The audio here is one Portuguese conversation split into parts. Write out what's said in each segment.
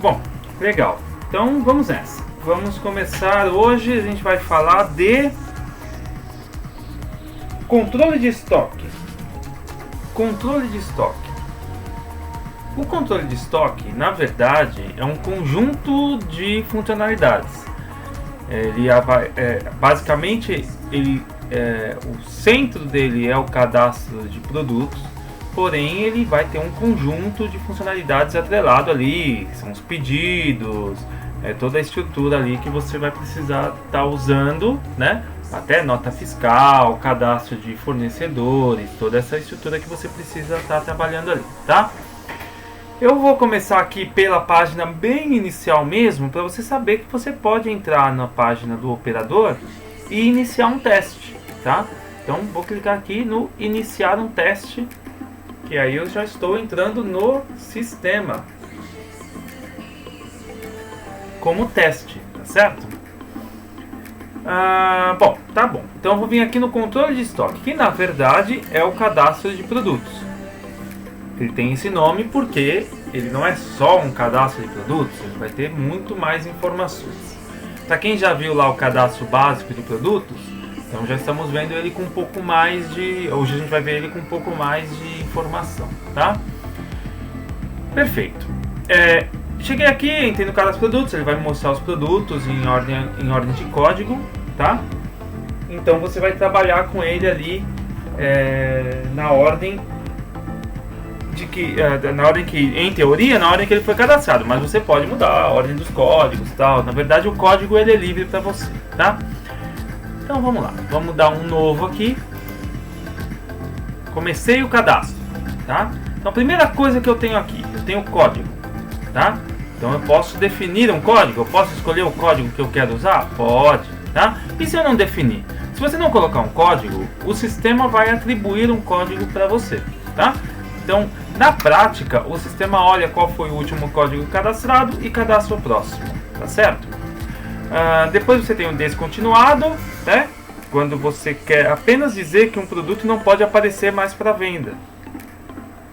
Bom, legal. Então vamos nessa. Vamos começar hoje. A gente vai falar de controle de estoque. Controle de estoque. O controle de estoque, na verdade, é um conjunto de funcionalidades. Basicamente, o centro dele é o cadastro de produtos, porém ele vai ter um conjunto de funcionalidades atrelado ali, que são os pedidos, toda a estrutura ali que você vai precisar estar usando, né? Até nota fiscal, cadastro de fornecedores, toda essa estrutura que você precisa estar trabalhando ali, tá? Eu vou começar aqui pela página bem inicial mesmo, para você saber que você pode entrar na página do operador e iniciar um teste, tá? Então vou clicar aqui no iniciar um teste, que aí eu já estou entrando no sistema como teste, tá certo? Bom, tá bom. Então eu vou vir aqui no controle de estoque, que na verdade é o cadastro de produtos. Ele tem esse nome porque ele não é só um cadastro de produtos, ele vai ter muito mais informações. Para quem já viu lá o cadastro básico de produtos, então já estamos vendo ele com um pouco mais de... Hoje a gente vai ver ele com um pouco mais de informação, tá? Perfeito. Cheguei aqui, entrei no cadastro de produtos, ele vai me mostrar os produtos em ordem de código, tá? Então você vai trabalhar com ele ali na ordem que, em teoria, na ordem que ele foi cadastrado, mas você pode mudar a ordem dos códigos e tal. Na verdade, o código ele é livre para você, tá? Então vamos lá, vamos dar um novo aqui. Comecei o cadastro, tá? Então a primeira coisa que eu tenho aqui, eu tenho o código, tá? Então eu posso definir um código, eu posso escolher o código que eu quero usar? Pode, tá? E se eu não definir? Se você não colocar um código, o sistema vai atribuir um código para você, tá? Então, na prática, o sistema olha qual foi o último código cadastrado e cadastra o próximo, tá certo? Depois você tem o descontinuado, né? Quando você quer apenas dizer que um produto não pode aparecer mais para venda,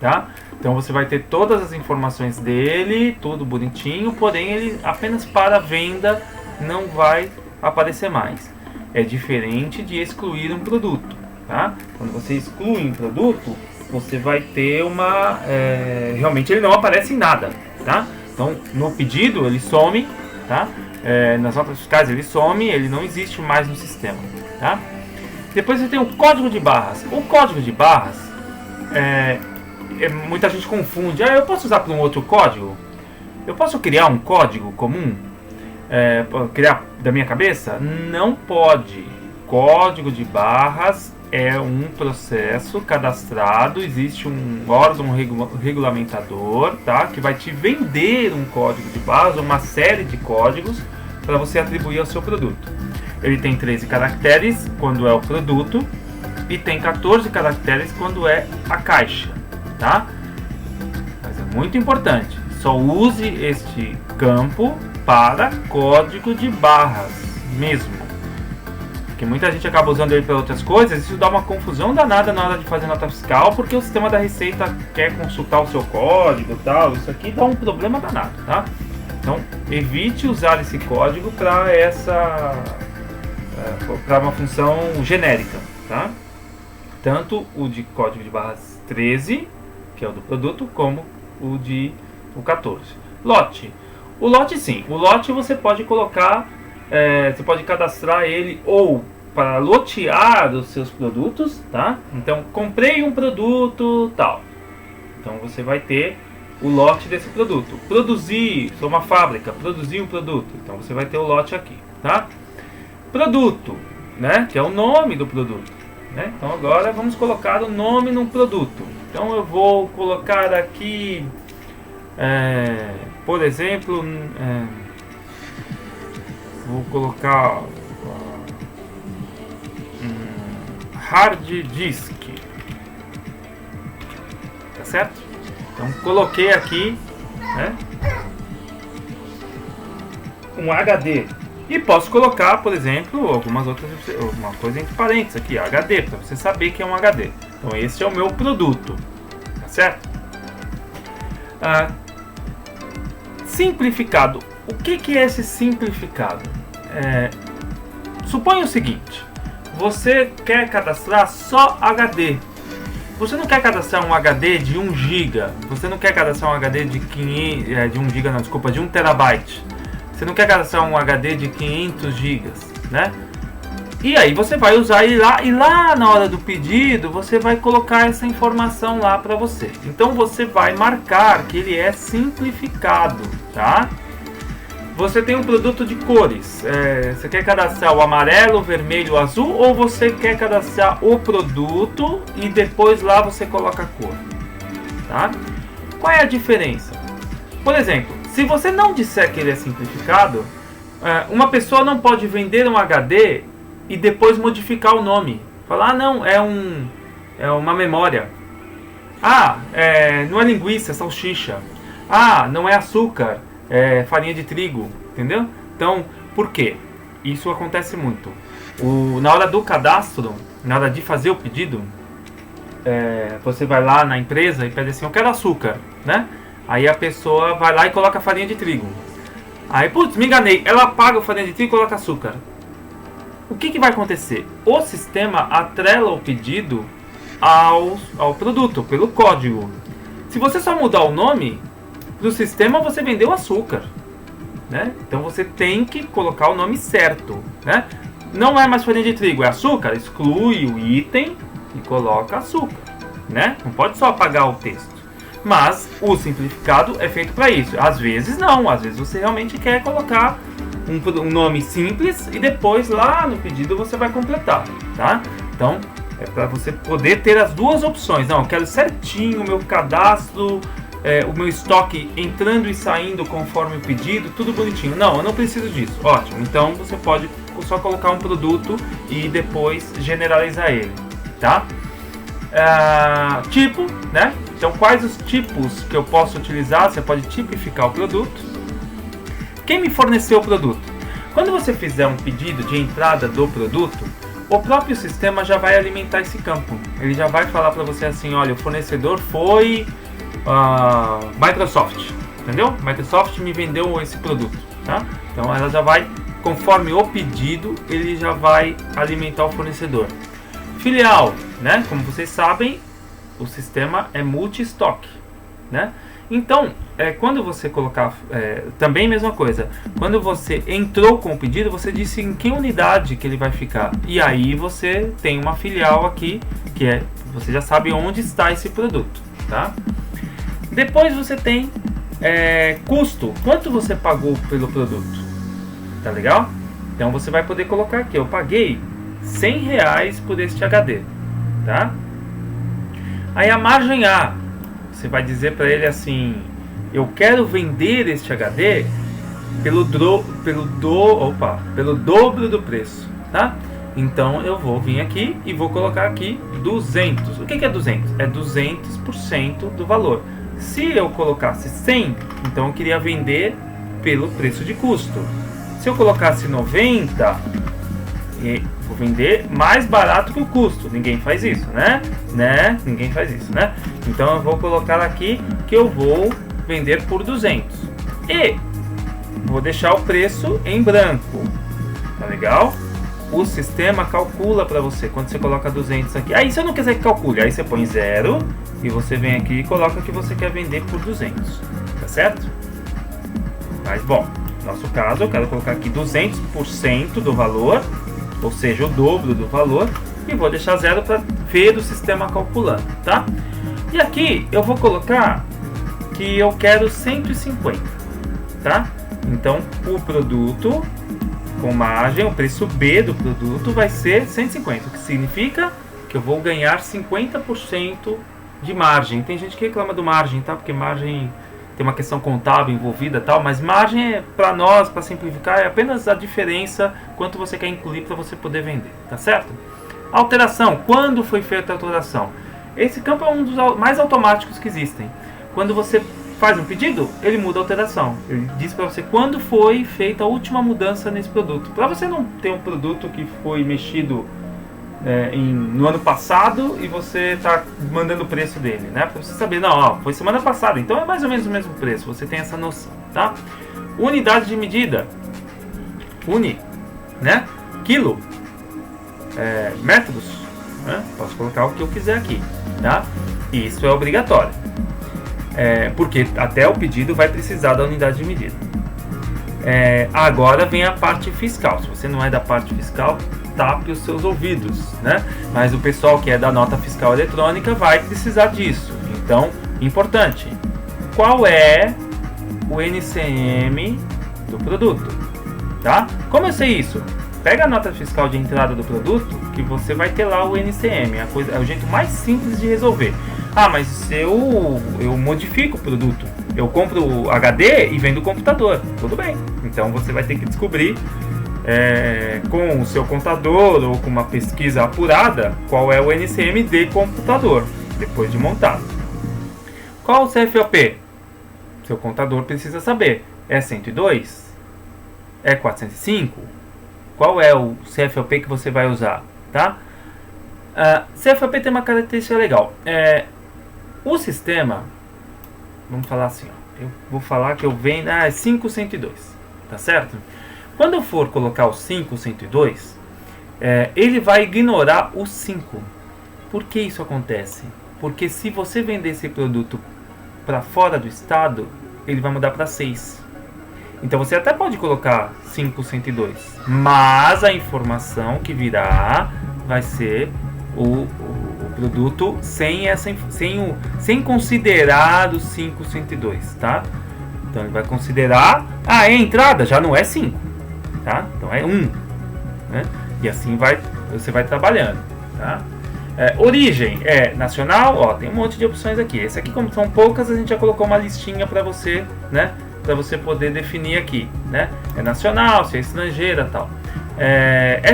tá? Então você vai ter todas as informações dele, tudo bonitinho, porém ele apenas para venda não vai aparecer mais. É diferente de excluir um produto, tá? Quando você exclui um produto, você vai ter realmente ele não aparece em nada, tá? Então no pedido ele some, tá? Nas notas fiscais ele some, ele não existe mais no sistema, tá? Depois você tem o código de barras. O código de barras muita gente confunde. Eu posso usar para um outro código? Eu posso criar um código comum? Criar da minha cabeça? Não pode. Código de barras é um processo cadastrado, existe um órgão regulamentador, tá? Que vai te vender um código de barras, uma série de códigos para você atribuir ao seu produto. Ele tem 13 caracteres quando é o produto e tem 14 caracteres quando é a caixa, tá? Mas é muito importante, só use este campo para código de barras mesmo. Porque muita gente acaba usando ele para outras coisas, isso dá uma confusão danada na hora de fazer nota fiscal, porque o sistema da Receita quer consultar o seu código e tal, isso aqui dá um problema danado, tá? Então, evite usar esse código para uma função genérica, tá? Tanto o de código de barras 13, que é o do produto, como o 14. Lote. O lote sim, o lote você pode colocar... você pode cadastrar ele ou para lotear os seus produtos, tá? Então, comprei um produto tal. Então, você vai ter o lote desse produto. Produzir, sou uma fábrica, produzir um produto. Então, você vai ter o lote aqui, tá? Produto, né? Que é o nome do produto, né? Então, agora vamos colocar o nome no produto. Então, eu vou colocar aqui, por exemplo... vou colocar hard disk, tá certo? Então coloquei aqui, né, um HD e posso colocar, por exemplo, alguma coisa entre parênteses aqui, HD, para você saber que é um HD. Então esse é o meu produto, tá certo? Simplificado. O que é esse simplificado? Suponha o seguinte: você quer cadastrar só HD. Você não quer cadastrar um HD de 1 GB. Você não quer cadastrar um HD de 1 GB, não, desculpa, de 1 terabyte. Você não quer cadastrar um HD de 500 GB, né? E aí você vai usar ele lá, e lá na hora do pedido você vai colocar essa informação lá para você. Então você vai marcar que ele é simplificado, tá? Você tem um produto de cores. Você quer cadastrar o amarelo, o vermelho, o azul, ou você quer cadastrar o produto e depois lá você coloca a cor, tá? Qual é a diferença? Por exemplo, se você não disser que ele é simplificado, uma pessoa não pode vender um HD e depois modificar o nome. Falar, não, é uma memória. Não é linguiça, é salsicha. Não é açúcar, é farinha de trigo, entendeu? Então, por quê? Isso acontece muito. Na hora do cadastro, na hora de fazer o pedido, você vai lá na empresa e pede assim, eu quero açúcar, né? Aí a pessoa vai lá e coloca farinha de trigo. Aí, putz, me enganei, ela apaga a farinha de trigo e coloca açúcar. O que vai acontecer? O sistema atrela o pedido ao produto, pelo código. Se você só mudar o nome, do sistema você vendeu açúcar, né? Então você tem que colocar o nome certo, né? Não é mais farinha de trigo, é açúcar, exclui o item e coloca açúcar, né? Não pode só apagar o texto. Mas o simplificado é feito para isso. Às vezes não, às vezes você realmente quer colocar um nome simples e depois lá no pedido você vai completar, tá? Então é para você poder ter as duas opções. Não, eu quero certinho o meu cadastro, o meu estoque entrando e saindo conforme o pedido, tudo bonitinho. Não, eu não preciso disso. Ótimo, então você pode só colocar um produto e depois generalizar ele, tá? Tipo, né? Então quais os tipos que eu posso utilizar? Você pode tipificar o produto. Quem me forneceu o produto? Quando você fizer um pedido de entrada do produto, o próprio sistema já vai alimentar esse campo. Ele já vai falar para você assim, olha, o fornecedor foi Microsoft, entendeu? Microsoft me vendeu esse produto, tá? Então ela já vai, conforme o pedido, ele já vai alimentar o fornecedor. Filial, né? Como vocês sabem, o sistema é multi-stock, né? Então, quando você colocar, também mesma coisa, quando você entrou com o pedido, você disse em que unidade que ele vai ficar. E aí você tem uma filial aqui, que você já sabe onde está esse produto, tá? Depois você tem custo, quanto você pagou pelo produto, tá legal? Então você vai poder colocar aqui, eu paguei R$100 por este HD, tá? Aí a margem A, você vai dizer para ele assim, eu quero vender este HD pelo dobro do preço, tá? Então eu vou vir aqui e vou colocar aqui 200. O que é 200? É 200% do valor. Se eu colocasse 100, então eu queria vender pelo preço de custo. Se eu colocasse 90, vou vender mais barato que o custo. Ninguém faz isso, né? Ninguém faz isso, né? Então eu vou colocar aqui que eu vou vender por 200. E vou deixar o preço em branco. Tá legal? O sistema calcula para você quando você coloca 200 aqui. Aí se eu não quiser que calcule, aí você põe 0 e você vem aqui e coloca que você quer vender por 200. Tá certo? Mas bom, no nosso caso eu quero colocar aqui 200% do valor, ou seja, o dobro do valor, e vou deixar 0 para ver o sistema calculando, tá? E aqui eu vou colocar que eu quero 150, tá? Então o produto com margem, o preço B do produto vai ser 150, o que significa que eu vou ganhar 50% de margem. Tem gente que reclama do margem, tá? Porque margem tem uma questão contábil envolvida, tal, mas margem para nós, para simplificar, é apenas a diferença quanto você quer incluir para você poder vender, tá certo? Alteração, quando foi feita a alteração? Esse campo é um dos mais automáticos que existem. Quando você faz um pedido, ele muda a alteração. Ele diz para você quando foi feita a última mudança nesse produto. Para você não ter um produto que foi mexido no ano passado e você está mandando o preço dele, né? Para você saber, não, ó, foi semana passada, então é mais ou menos o mesmo preço, você tem essa noção, tá? Unidade de medida, né? Quilo, métodos, né? Posso colocar o que eu quiser aqui, tá? Isso é obrigatório, porque até o pedido vai precisar da unidade de medida. Agora vem a parte fiscal. Se você não é da parte fiscal, tape os seus ouvidos, né? Mas o pessoal que é da nota fiscal eletrônica vai precisar disso. Então, importante, qual é o NCM do produto, tá? Como eu sei isso? Pega a nota fiscal de entrada do produto, que você vai ter lá o NCM, é o jeito mais simples de resolver. Ah, mas eu modifico o produto, eu compro o HD e vendo o computador, tudo bem. Então você vai ter que descobrir com o seu contador ou com uma pesquisa apurada qual é o NCM de computador, depois de montado. Qual o CFOP? Seu contador precisa saber. É 102? É 405? Qual é o CFOP que você vai usar? Tá? CFOP tem uma característica legal. O sistema, vamos falar assim, ó, eu vou falar que eu venho, é 5102, tá certo? Quando eu for colocar o 5102, ele vai ignorar o 5. Por que isso acontece? Porque se você vender esse produto para fora do estado, ele vai mudar para 6. Então você até pode colocar 5102, mas a informação que virá vai ser o produto sem considerar o 5102, tá? Então ele vai considerar, é entrada, já não é 5, tá? Então é 1, né? E assim você vai trabalhando, tá? Origem nacional, ó, tem um monte de opções aqui. Esse aqui, como são poucas, a gente já colocou uma listinha para você, né? Para você poder definir aqui, né? É nacional, se é estrangeira, tal.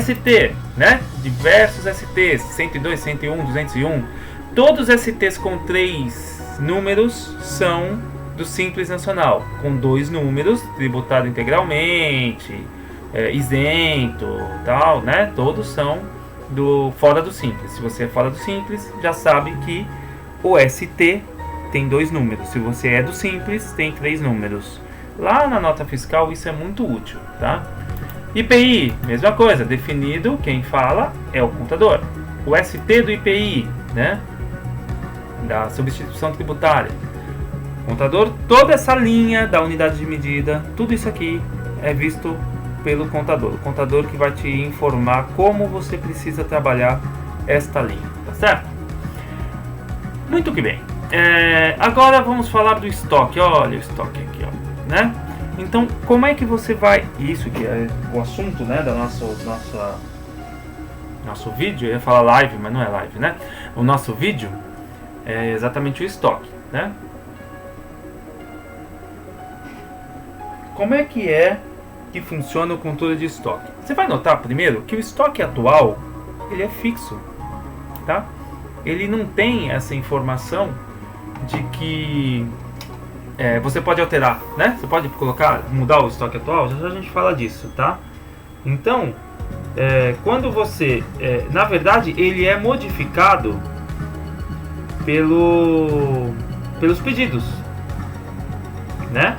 ST, né? Diversos STs, 102, 101, 201. Todos os STs com 3 números são do Simples Nacional, com 2 números, tributado integralmente, isento, tal, né? Todos são fora do Simples. Se você é fora do Simples, já sabe que o ST tem 2 números. Se você é do Simples, tem 3 números. Lá na nota fiscal isso é muito útil, tá? IPI, mesma coisa, definido, quem fala é o contador. O ST do IPI, né? Da substituição tributária. Contador, toda essa linha da unidade de medida, tudo isso aqui é visto pelo contador. O contador que vai te informar como você precisa trabalhar esta linha, tá certo? Muito que bem. Agora vamos falar do estoque. Olha o estoque aqui, ó, né? Então, como é que você vai... Isso que é o assunto, né, da nosso vídeo. Eu ia falar live, mas não é live, né? O nosso vídeo é exatamente o estoque, né? Como é que funciona o controle de estoque? Você vai notar primeiro que o estoque atual ele é fixo, tá? Ele não tem essa informação de que você pode alterar, né? Você pode mudar o estoque atual, já a gente fala disso, tá? Então, quando você, na verdade, ele é modificado pelos pedidos, né?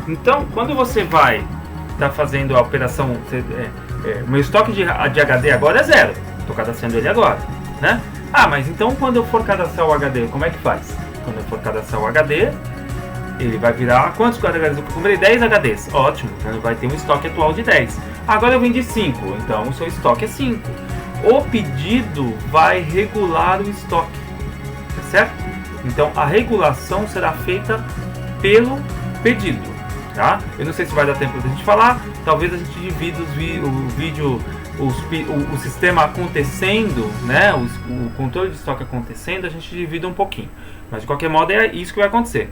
Então, quando você vai estar fazendo a operação, o meu estoque de HD agora é 0, estou cadastrando ele agora, né? Mas então quando eu for cadastrar o HD, como é que faz? Quando eu for cadastrar o HD, ele vai virar quantos HDs? Eu comprei 10 HDs, ótimo, então ele vai ter um estoque atual de 10. Agora eu vendi 5, então o seu estoque é 5. O pedido vai regular o estoque, tá certo? Então a regulação será feita pelo pedido, tá? Eu não sei se vai dar tempo da gente falar, talvez a gente divida o vídeo, o sistema acontecendo, né? O controle de estoque acontecendo, a gente divida um pouquinho. Mas de qualquer modo é isso que vai acontecer.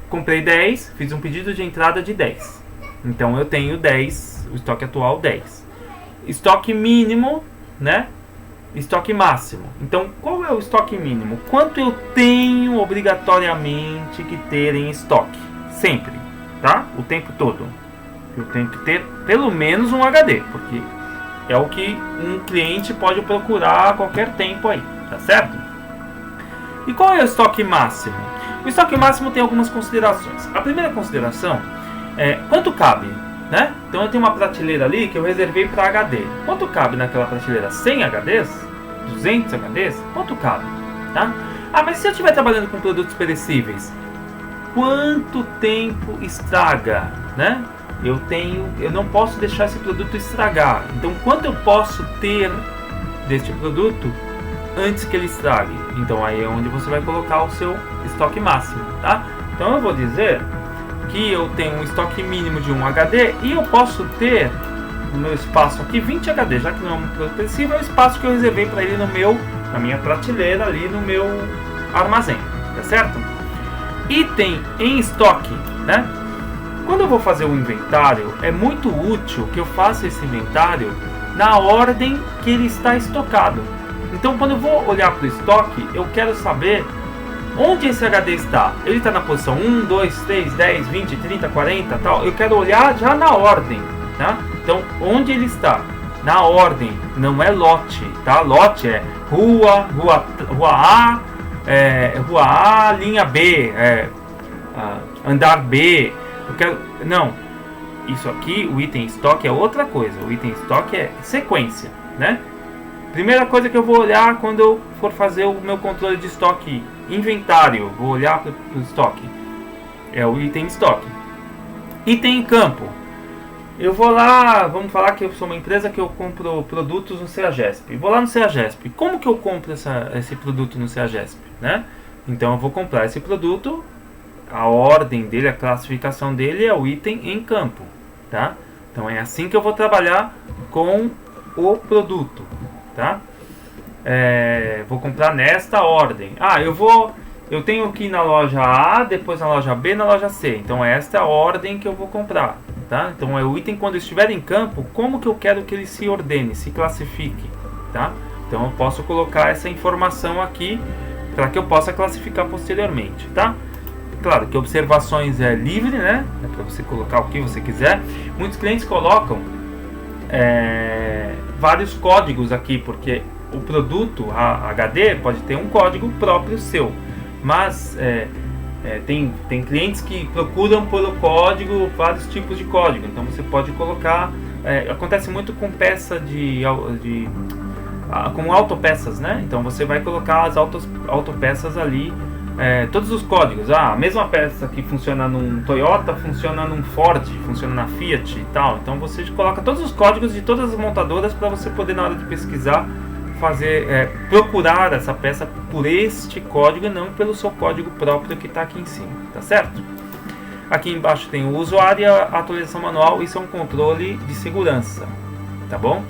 Comprei 10, fiz um pedido de entrada de 10. Então eu tenho 10, o estoque atual 10. Estoque mínimo, né? Estoque máximo. Então qual é o estoque mínimo? Quanto eu tenho obrigatoriamente que ter em estoque? Sempre, tá? O tempo todo. Eu tenho que ter pelo menos um HD, porque É o que um cliente pode procurar a qualquer tempo aí, tá certo? E qual é o estoque máximo? O estoque máximo tem algumas considerações. A primeira consideração é quanto cabe, né? Então eu tenho uma prateleira ali que eu reservei para HD. Quanto cabe naquela prateleira? 100 HDs? 200 HDs? Quanto cabe, tá? Ah, mas se eu estiver trabalhando com produtos perecíveis, quanto tempo estraga, né? Eu não posso deixar esse produto estragar. Então, quanto eu posso ter deste produto antes que ele estrague? Então, aí é onde você vai colocar o seu estoque máximo, tá? Então, eu vou dizer que eu tenho um estoque mínimo de 1 HD e eu posso ter no meu espaço aqui 20 HD, já que não é um produto perecível, é o espaço que eu reservei para ele na minha prateleira ali no meu armazém, tá certo? Item em estoque, né? Quando eu vou fazer o inventário, é muito útil que eu faça esse inventário na ordem que ele está estocado. Então, quando eu vou olhar para o estoque, eu quero saber onde esse HD está. Ele está na posição 1, 2, 3, 10, 20, 30, 40, tal. Eu quero olhar já na ordem, tá? Então, onde ele está? Na ordem, não é lote, tá? Lote é rua A, linha B, andar B. Não, isso aqui, o item estoque é outra coisa. O item estoque é sequência, né? Primeira coisa que eu vou olhar quando eu for fazer o meu controle de estoque, inventário, vou olhar para o estoque, é o item estoque. Item em campo, eu vou lá, vamos falar que eu sou uma empresa que eu compro produtos no CEAGESP. Vou lá no CEAGESP, como que eu compro esse produto no CEAGESP, né? Então eu vou comprar esse produto. A ordem dele, a classificação dele é o item em campo, tá? Então é assim que eu vou trabalhar com o produto, tá? Vou comprar nesta ordem. Eu tenho que ir na loja A, depois na loja B, na loja C. Então esta é a ordem que eu vou comprar, tá? Então é o item quando estiver em campo, como que eu quero que ele se ordene, se classifique, tá? Então eu posso colocar essa informação aqui para que eu possa classificar posteriormente, tá? Claro que observações é livre, né? É para você colocar o que você quiser. Muitos clientes colocam vários códigos aqui, porque o produto a HD pode ter um código próprio seu. Mas tem clientes que procuram pelo código, vários tipos de código. Então você pode colocar. Acontece muito com peça com autopeças, né? Então você vai colocar as autopeças ali. Todos os códigos, a mesma peça que funciona num Toyota, funciona num Ford, funciona na Fiat e tal. Então você coloca todos os códigos de todas as montadoras para você poder, na hora de pesquisar, procurar essa peça por este código e não pelo seu código próprio que está aqui em cima, tá certo? Aqui embaixo tem o usuário e a atualização manual. Isso é um controle de segurança, tá bom?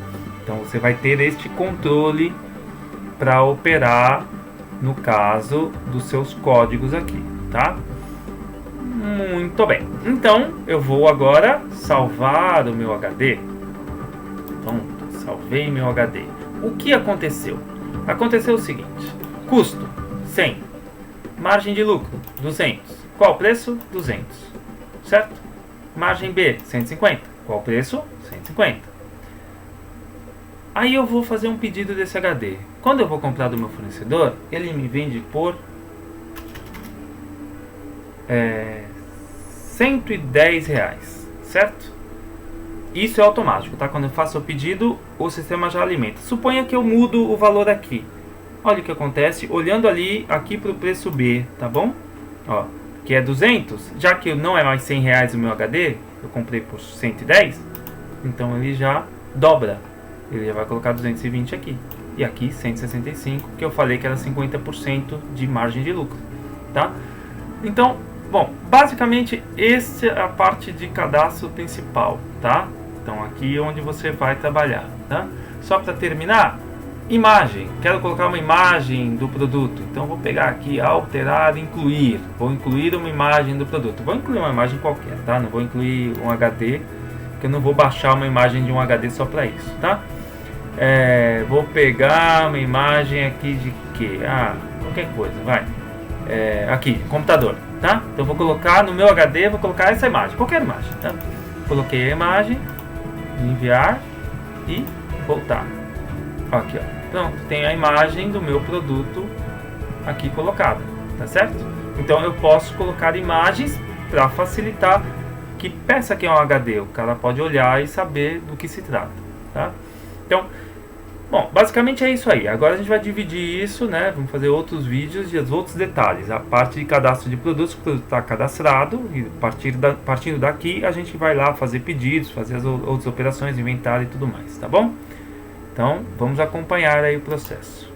Então você vai ter este controle para operar no caso dos seus códigos aqui, tá? Muito bem. Então, eu vou agora salvar o meu HD. Então, salvei meu HD. O que aconteceu? Aconteceu o seguinte. Custo, 100. Margem de lucro, 200. Qual o preço? 200. Certo? Margem B, 150. Qual o preço? 150. Aí eu vou fazer um pedido desse HD. Quando eu vou comprar do meu fornecedor, ele me vende por R$110, certo? Isso é automático, tá? Quando eu faço o pedido, o sistema já alimenta. Suponha que eu mudo o valor aqui. Olha o que acontece, olhando ali, aqui para o preço B, tá bom? Ó, que é 200, já que não é mais R$100 o meu HD, eu comprei por 110, então ele já dobra. Ele já vai colocar 220 aqui. E aqui 165, que eu falei que era 50% de margem de lucro, tá? Então, bom, basicamente essa é a parte de cadastro principal, tá? Então aqui é onde você vai trabalhar, tá? Só para terminar, imagem. Quero colocar uma imagem do produto. Então vou pegar aqui, alterar, incluir. Vou incluir uma imagem do produto. Vou incluir uma imagem qualquer, tá? Não vou incluir um HD, porque eu não vou baixar uma imagem de um HD só para isso, tá? Vou pegar uma imagem aqui de que? Qualquer coisa, vai. Aqui, computador, tá? Então vou colocar no meu HD, vou colocar essa imagem, qualquer imagem, tá? Coloquei a imagem, enviar e voltar. Aqui, ó. Pronto, tem a imagem do meu produto aqui colocada, tá certo? Então eu posso colocar imagens para facilitar que peça que é um HD, o cara pode olhar e saber do que se trata, tá? Então, bom, basicamente é isso aí. Agora a gente vai dividir isso, né? Vamos fazer outros vídeos e os outros detalhes. A parte de cadastro de produtos, o produto está cadastrado e partindo daqui a gente vai lá fazer pedidos, fazer as outras operações, inventário e tudo mais, tá bom? Então, vamos acompanhar aí o processo.